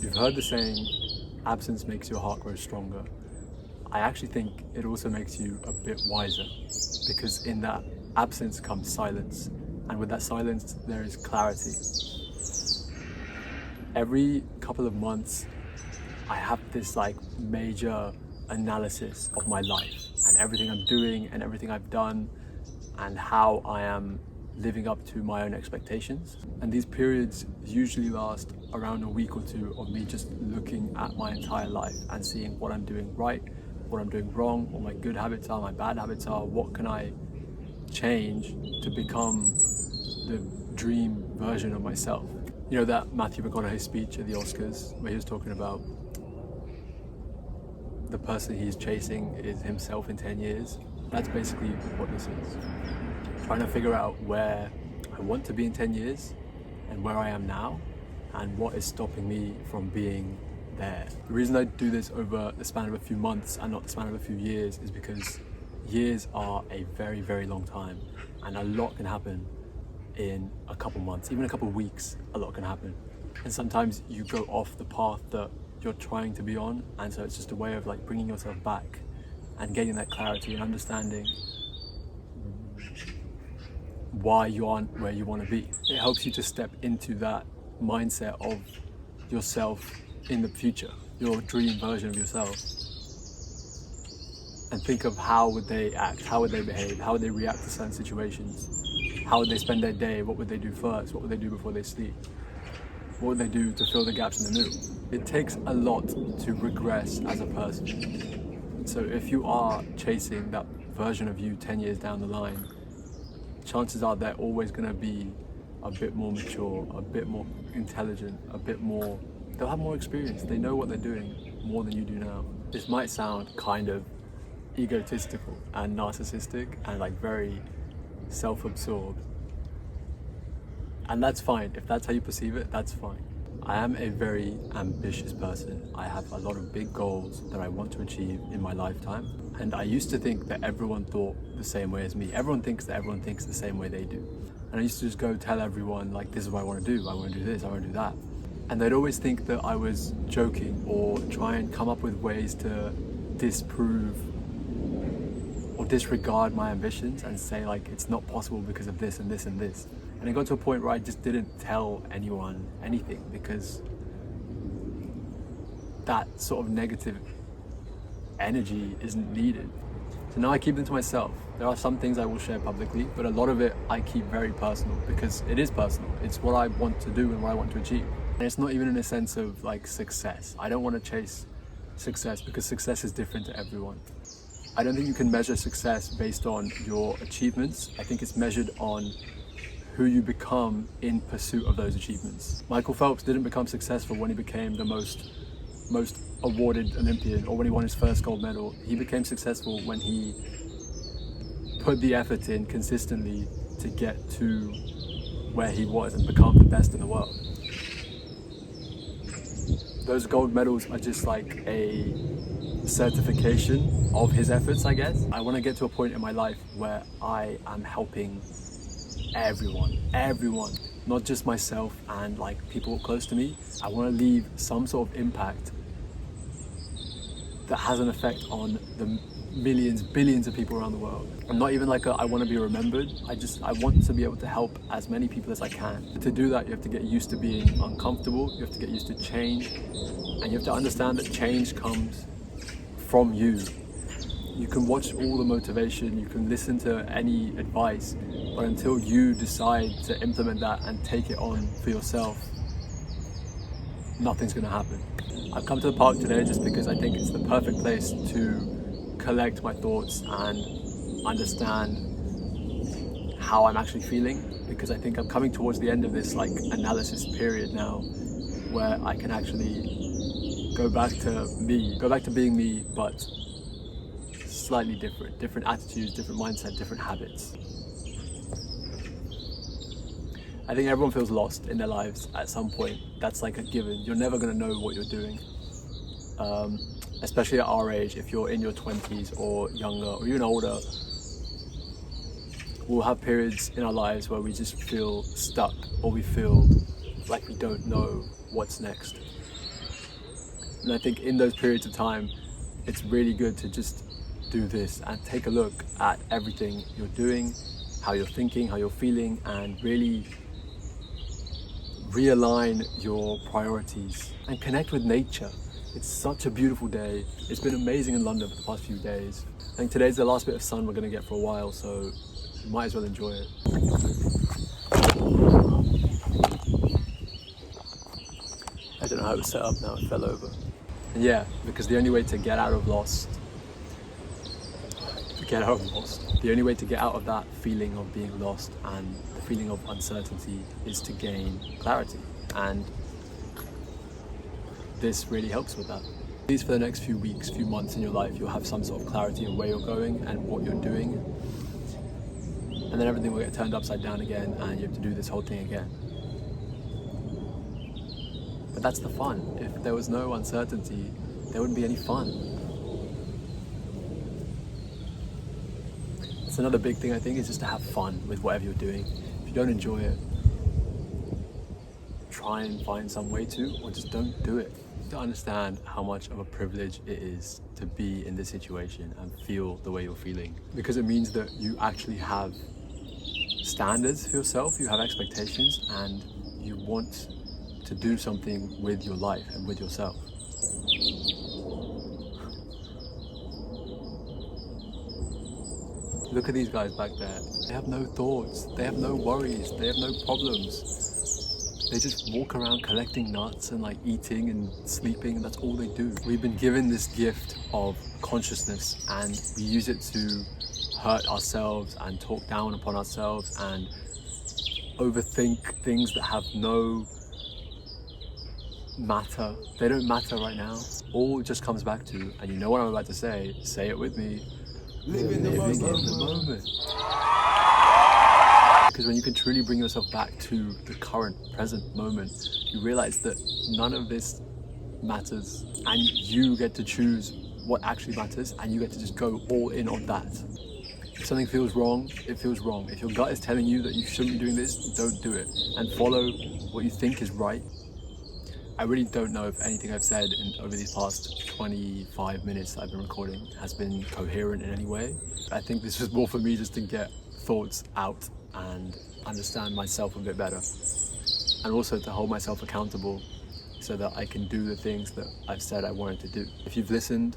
You've heard the saying, absence makes your heart grow stronger. I actually think it also makes you a bit wiser, because in that absence comes silence, and with that silence there is clarity. Every couple of months I have this major analysis of my life and everything I'm doing and everything I've done and how I am living up to my own expectations. And these periods usually last around a week or two of me just looking at my entire life and seeing what I'm doing right, what I'm doing wrong, what my good habits are, my bad habits are, what can I change to become the dream version of myself. You know that Matthew McConaughey speech at the Oscars where he was talking about the person he's chasing is himself in 10 years? That's basically what this is. Trying to figure out where I want to be in 10 years and where I am now and what is stopping me from being there. The reason I do this over the span of a few months and not the span of a few years is because years are a very, very long time, and a lot can happen in a couple months, even a couple weeks, a lot can happen. And sometimes you go off the path that you're trying to be on, and so it's just a way of bringing yourself back and gaining that clarity and understanding why you aren't where you want to be. It helps you to step into that mindset of yourself in the future, your dream version of yourself, and think of how would they act, how would they behave, how would they react to certain situations, how would they spend their day, what would they do first, what would they do before they sleep, what would they do to fill the gaps in the middle. It takes a lot to regress as a person. So if you are chasing that version of you 10 years down the line, chances are they're always going to be a bit more mature, a bit more intelligent, they'll have more experience, they know what they're doing more than you do now. This might sound kind of egotistical and narcissistic and very self-absorbed, and that's fine. If that's how you perceive it, that's fine. I am a very ambitious person. I have a lot of big goals that I want to achieve in my lifetime, and I used to think that everyone thought the same way as me. Everyone thinks that everyone thinks the same way they do, and I used to just go tell everyone this is what I want to do, I want to do this, I want to do that, and they'd always think that I was joking or try and come up with ways to disprove or disregard my ambitions and say it's not possible because of this and this and this. And it got to a point where I just didn't tell anyone anything because that sort of negative energy isn't needed. So now I keep them to myself. There are some things I will share publicly, but a lot of it I keep very personal because it is personal. It's what I want to do and what I want to achieve. And it's not even in a sense of success. I don't want to chase success because success is different to everyone. I don't think you can measure success based on your achievements. I think it's measured on who you become in pursuit of those achievements. Michael Phelps didn't become successful when he became the most awarded Olympian or when he won his first gold medal. He became successful when he put the effort in consistently to get to where he was and become the best in the world. Those gold medals are just a certification of his efforts, I guess. I want to get to a point in my life where I am helping everyone, not just myself and people close to me. I want to leave some sort of impact that has an effect on the millions, billions of people around the world. I'm not even I want to be remembered. I want to be able to help as many people as I can. To do that, you have to get used to being uncomfortable, you have to get used to change, and you have to understand that change comes from you. You can watch all the motivation, you can listen to any advice, but until you decide to implement that and take it on for yourself, nothing's going to happen. I've come to the park today just because I think it's the perfect place to collect my thoughts and understand how I'm actually feeling, because I think I'm coming towards the end of this analysis period now where I can actually go back to being me, but slightly different attitudes, different mindset, different habits. I think everyone feels lost in their lives at some point. That's a given. You're never going to know what you're doing, especially at our age. If you're in your 20s or younger or even older, we'll have periods in our lives where we just feel stuck or we feel like we don't know what's next. And I think in those periods of time, it's really good to just do this and take a look at everything you're doing, how you're thinking, how you're feeling, and really realign your priorities and connect with nature. It's such a beautiful day. It's been amazing in London for the past few days. I think today's the last bit of sun we're going to get for a while, so you might as well enjoy it. I don't know how it was set up now, it fell over. And yeah, because the only way to get out of the only way to get out of that feeling of being lost and the feeling of uncertainty is to gain clarity. And this really helps with that. At least for the next few weeks, few months in your life, you'll have some sort of clarity of where you're going and what you're doing. And then everything will get turned upside down again and you have to do this whole thing again. But that's the fun. If there was no uncertainty, there wouldn't be any fun. That's another big thing I think, is just to have fun with whatever you're doing. If you don't enjoy it, try and find some way to, or just don't do it. To understand how much of a privilege it is to be in this situation and feel the way you're feeling. Because it means that you actually have standards for yourself, you have expectations, and you want to do something with your life and with yourself. Look at these guys back there. They have no thoughts, they have no worries, they have no problems. They just walk around collecting nuts and like eating and sleeping, and that's all they do. We've been given this gift of consciousness and we use it to hurt ourselves and talk down upon ourselves and overthink things that have no matter. They don't matter right now. All just comes back to, and you know what I'm about to say it with me, living in the moment. Because when you can truly bring yourself back to the current, present moment, you realize that none of this matters and you get to choose what actually matters and you get to just go all in on that. If something feels wrong, it feels wrong. If your gut is telling you that you shouldn't be doing this, don't do it and follow what you think is right. I really don't know if anything I've said over these past 25 minutes that I've been recording has been coherent in any way. I think this was more for me just to get thoughts out and understand myself a bit better, and also to hold myself accountable so that I can do the things that I've said I wanted to do. If you've listened,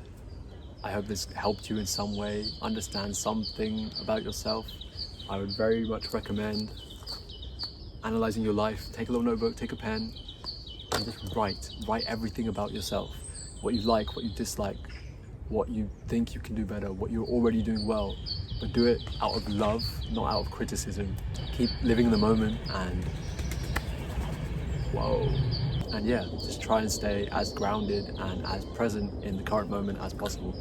I hope this helped you in some way understand something about yourself. I would very much recommend analysing your life. Take a little notebook, take a pen, and just write everything about yourself. What you like, what you dislike, what you think you can do better, what you're already doing well, but do it out of love, not out of criticism. Keep living in the moment and yeah, just try and stay as grounded and as present in the current moment as possible.